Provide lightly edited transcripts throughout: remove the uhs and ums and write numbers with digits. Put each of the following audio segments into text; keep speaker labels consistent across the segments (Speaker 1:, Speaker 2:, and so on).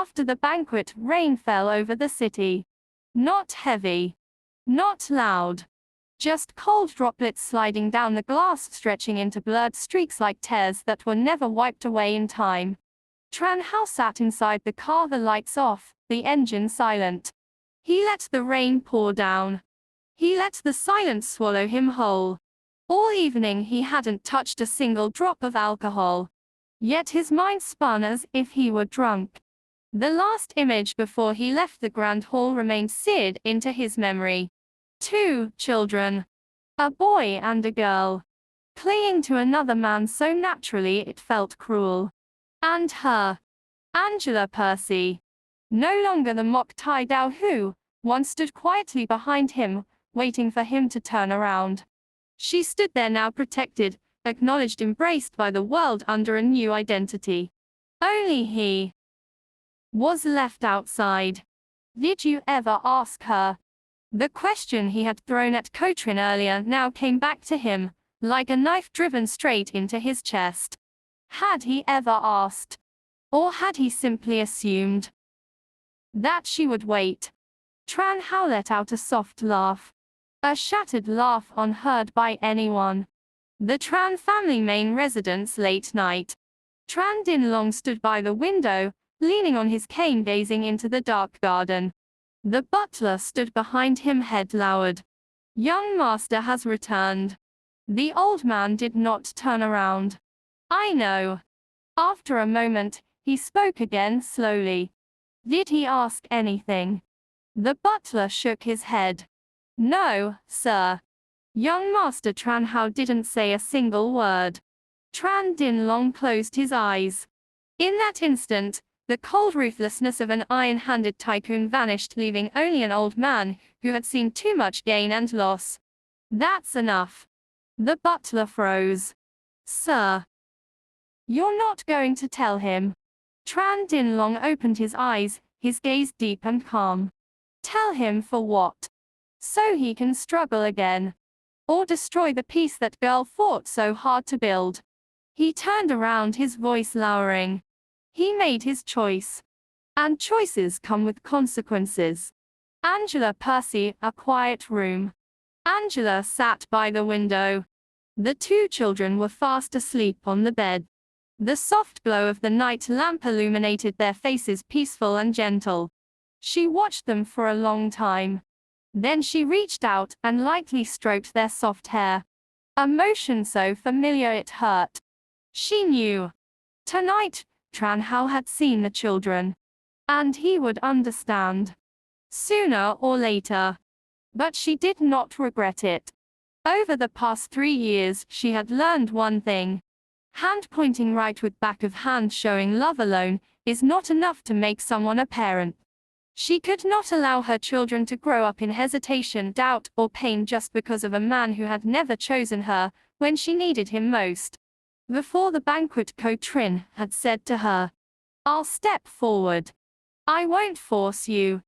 Speaker 1: After the banquet, rain fell over the city. Not heavy. Not loud. Just cold droplets sliding down the glass, stretching into blurred streaks like tears that were never wiped away in time. Trần Hạo sat inside the car, the lights off, the engine silent. He let the rain pour down. He let the silence swallow him whole. All evening he hadn't touched a single drop of alcohol. Yet his mind spun as if he were drunk. The last image before he left the grand hall remained seared into his memory. 2 children. A boy and a girl. Clinging to another man so naturally it felt cruel. And her. Angela Percy. No longer the Mộc Tiểu Dao who once stood quietly behind him, waiting for him to turn around. She stood there now, protected, acknowledged, embraced by the world under a new identity. Only he was left outside. Did you ever ask her? The question he had thrown at Cotrin earlier now came back to him, like a knife driven straight into his chest. Had he ever asked? Or had he simply assumed that she would wait? Trần Hạo let out a soft laugh. A shattered laugh unheard by anyone. The Tran family main residence late night. Tran Din Long stood by the window, leaning on his cane, gazing into the dark garden. The butler stood behind him, head lowered. Young master has returned. The old man did not turn around. I know. After a moment, he spoke again slowly. Did he ask anything? The butler shook his head. No, sir. Young master Trần Hạo didn't say a single word. Tran Din Long closed his eyes. In that instant, the cold ruthlessness of an iron-handed tycoon vanished, leaving only an old man who had seen too much gain and loss. That's enough. The butler froze. Sir. You're not going to tell him? Tran Din Long opened his eyes, his gaze deep and calm. Tell him for what? So he can struggle again. Or destroy the peace that girl fought so hard to build. He turned around, his voice lowering. He made his choice. And choices come with consequences. Angela Percy, a quiet room. Angela sat by the window. The 2 children were fast asleep on the bed. The soft glow of the night lamp illuminated their faces, peaceful and gentle. She watched them for a long time. Then she reached out and lightly stroked their soft hair. A motion so familiar it hurt. She knew. Tonight, Trần Hạo had seen the children. And he would understand. Sooner or later. But she did not regret it. Over the past 3 years, she had learned one thing. Hand pointing right with back of hand showing love alone is not enough to make someone a parent. She could not allow her children to grow up in hesitation, doubt, or pain just because of a man who had never chosen her when she needed him most. Before the banquet, Cotrin had said to her, I'll step forward. I won't force you.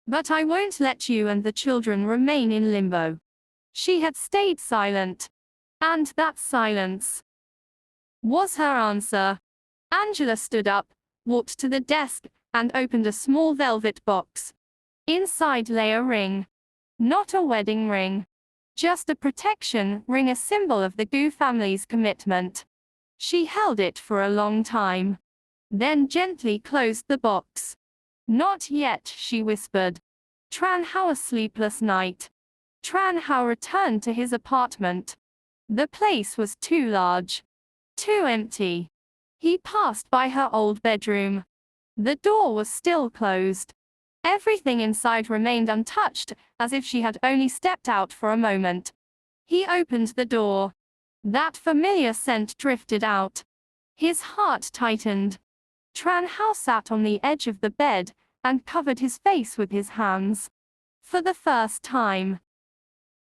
Speaker 1: But I won't let you and the children remain in limbo. She had stayed silent. And that silence was her answer. Angela stood up, walked to the desk, and opened a small velvet box. Inside lay a ring. Not a wedding ring. Just a protection ring, a symbol of the Gu family's commitment. She held it for a long time. Then gently closed the box. Not yet, she whispered. Trần Hạo, a sleepless night. Trần Hạo returned to his apartment. The place was too large. Too empty. He passed by her old bedroom. The door was still closed. Everything inside remained untouched, as if she had only stepped out for a moment. He opened the door. That familiar scent drifted out. His heart tightened. Trần Hạo sat on the edge of the bed and covered his face with his hands. For the first time,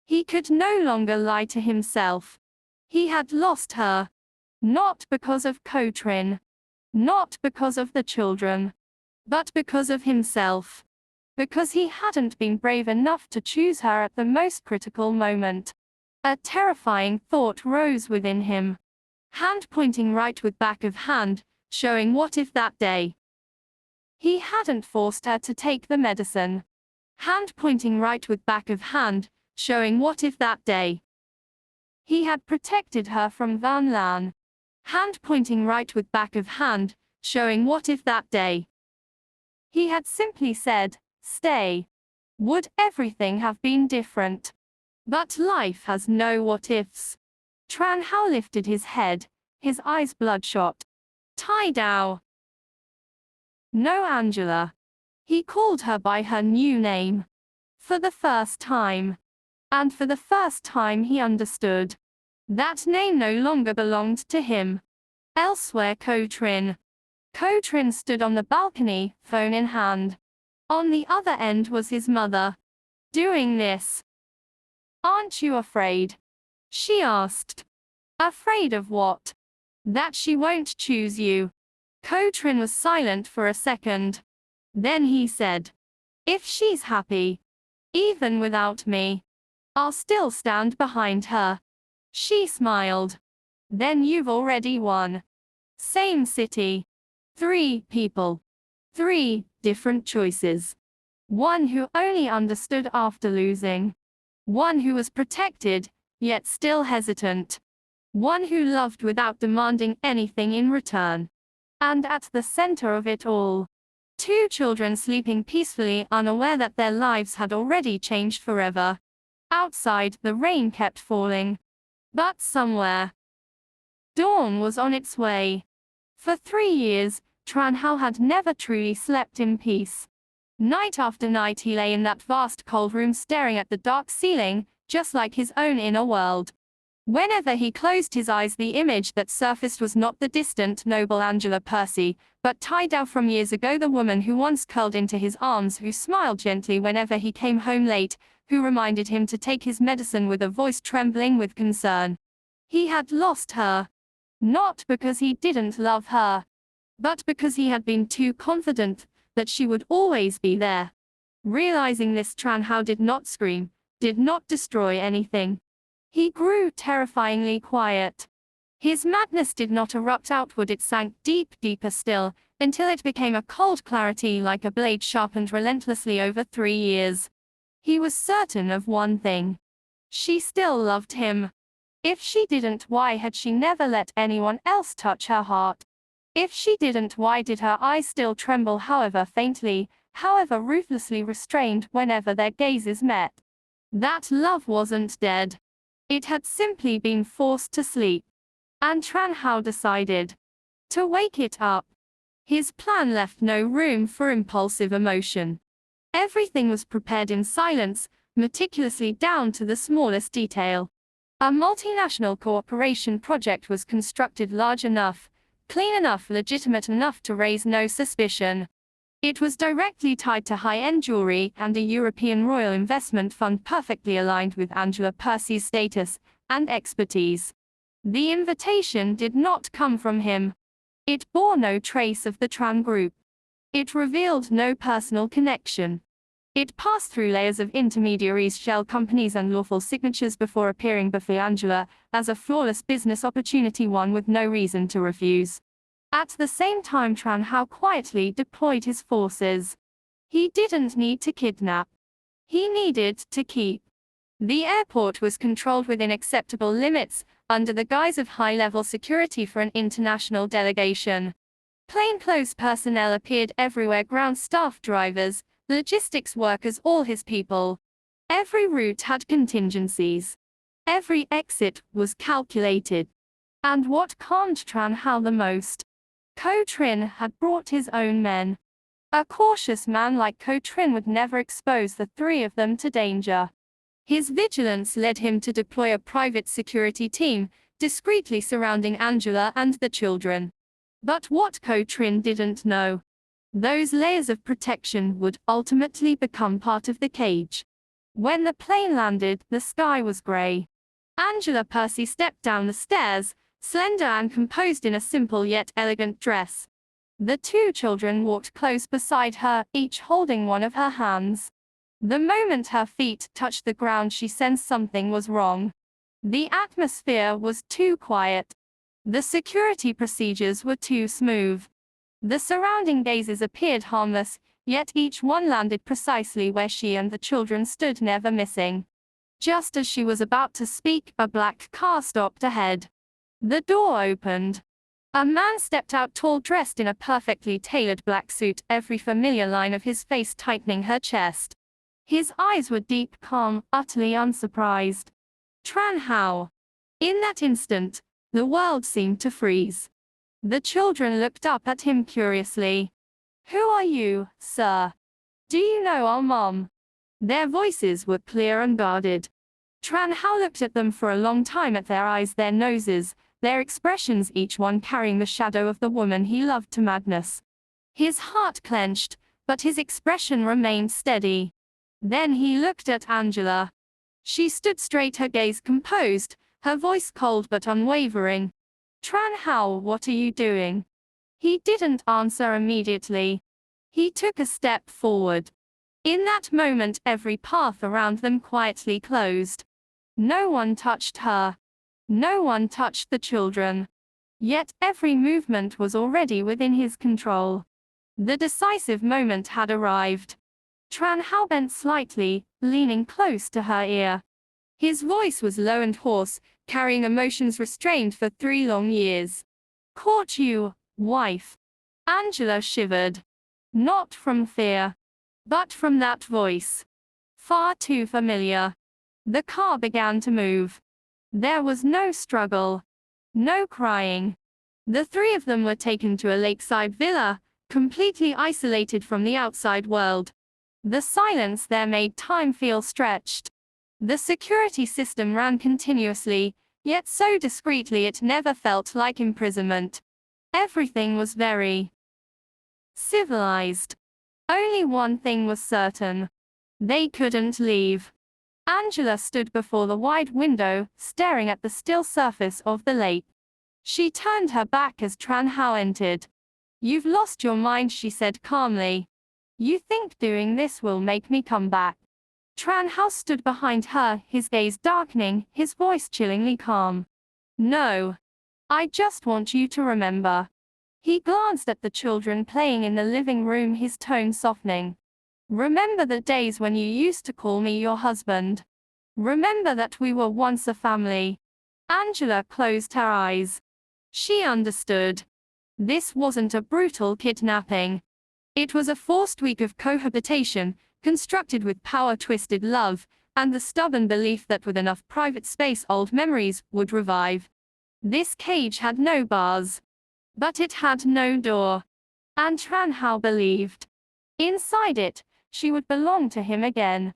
Speaker 1: he could no longer lie to himself. He had lost her. Not because of Cotrin. Not because of the children. But because of himself. Because he hadn't been brave enough to choose her at the most critical moment. A terrifying thought rose within him. Hand pointing right with back of hand, showing what if that day He hadn't forced her to take the medicine. Hand pointing right with back of hand, showing what if that day. He had protected her from Van Lan. Hand pointing right with back of hand, showing what if that day. He had simply said, stay. Would everything have been different? But life has no what ifs. Trần Hạo lifted his head, his eyes bloodshot. Tai Dao. No, Angela. He called her by her new name. For the first time. And for the first time he understood. That name no longer belonged to him. Elsewhere, Trin stood on the balcony, phone in hand. On the other end was his mother. Doing this. Aren't you afraid? She asked. Afraid of what? That she won't choose you. Trin was silent for a second. Then he said, if she's happy, even without me, I'll still stand behind her. She smiled. Then you've already won. Same city. 3 people. 3 different choices. One who only understood after losing. One who was protected, yet still hesitant. One who loved without demanding anything in return. And at the center of it all, 2 children sleeping peacefully, unaware that their lives had already changed forever. Outside, the rain kept falling. But somewhere, dawn was on its way. For 3 years, Trần Hạo had never truly slept in peace. Night after night he lay in that vast cold room staring at the dark ceiling, just like his own inner world. Whenever he closed his eyes, the image that surfaced was not the distant, noble Angela Percy, but Tai Dao from years ago, the woman who once curled into his arms, who smiled gently whenever he came home late, who reminded him to take his medicine with a voice trembling with concern. He had lost her. Not because he didn't love her, but because he had been too confident that she would always be there. Realizing this, Trần Hạo did not scream, did not destroy anything. He grew terrifyingly quiet. His madness did not erupt outward, it sank deeper still, until it became a cold clarity like a blade sharpened relentlessly over 3 years. He was certain of one thing. She still loved him. If she didn't, why had she never let anyone else touch her heart? If she didn't, why did her eyes still tremble, however faintly, however ruthlessly restrained, whenever their gazes met? That love wasn't dead. It had simply been forced to sleep. And Trần Hạo decided to wake it up. His plan left no room for impulsive emotion. Everything was prepared in silence, meticulously down to the smallest detail. A multinational corporation project was constructed large enough, clean enough, legitimate enough to raise no suspicion. It was directly tied to high-end jewelry and a European royal investment fund perfectly aligned with Angela Percy's status and expertise. The invitation did not come from him. It bore no trace of the Tran Group. It revealed no personal connection. It passed through layers of intermediaries, shell companies and lawful signatures before appearing before Angela as a flawless business opportunity, one with no reason to refuse. At the same time, Trần Hạo quietly deployed his forces. He didn't need to kidnap. He needed to keep. The airport was controlled within acceptable limits, under the guise of high-level security for an international delegation. Plainclothes personnel appeared everywhere, ground staff, drivers, logistics workers, all his people. Every route had contingencies. Every exit was calculated. And what calmed Trần Hạo the most? Trin had brought his own men. A cautious man like Trin would never expose the 3 of them to danger. His vigilance led him to deploy a private security team, discreetly surrounding Angela and the children. But what Trin didn't know, those layers of protection would ultimately become part of the cage. When the plane landed, the sky was gray. Angela Percy stepped down the stairs, slender and composed in a simple yet elegant dress. The 2 children walked close beside her, each holding one of her hands. The moment her feet touched the ground, she sensed something was wrong. The atmosphere was too quiet. The security procedures were too smooth. The surrounding gazes appeared harmless, yet each one landed precisely where she and the children stood, never missing. Just as she was about to speak, a black car stopped ahead. The door opened. A man stepped out, tall, dressed in a perfectly tailored black suit, every familiar line of his face tightening her chest. His eyes were deep, calm, utterly unsurprised. Trần Hạo. In that instant, the world seemed to freeze. The children looked up at him curiously. "Who are you, sir? Do you know our mom?" Their voices were clear and guarded. Trần Hạo looked at them for a long time, at their eyes, their noses, their expressions, each one carrying the shadow of the woman he loved to madness. His heart clenched, but his expression remained steady. Then he looked at Angela. She stood straight, her gaze composed, her voice cold but unwavering. "Trần Hạo, what are you doing?" He didn't answer immediately. He took a step forward. In that moment, every path around them quietly closed. No one touched her. No one touched the children. Yet every movement was already within his control. The decisive moment had arrived. Trần Hạo bent slightly, leaning close to her ear. His voice was low and hoarse, carrying emotions restrained for 3 long years. "Caught you, wife." Angela shivered. Not from fear, but from that voice. Far too familiar. The car began to move. There was no struggle. No crying. The 3 of them were taken to a lakeside villa, completely isolated from the outside world. The silence there made time feel stretched. The security system ran continuously, yet so discreetly it never felt like imprisonment. Everything was very civilized. Only one thing was certain. They couldn't leave. Angela stood before the wide window, staring at the still surface of the lake. She turned her back as Trần Hạo entered. "You've lost your mind," she said calmly. "You think doing this will make me come back?" Trần Hạo stood behind her, his gaze darkening, his voice chillingly calm. "No. I just want you to remember." He glanced at the children playing in the living room, his tone softening. "Remember the days when you used to call me your husband. Remember that we were once a family." Angela closed her eyes. She understood. This wasn't a brutal kidnapping. It was a forced week of cohabitation, constructed with power-twisted love, and the stubborn belief that with enough private space old memories would revive. This cage had no bars. But it had no door. And Trần Hạo believed. Inside it, she would belong to him again.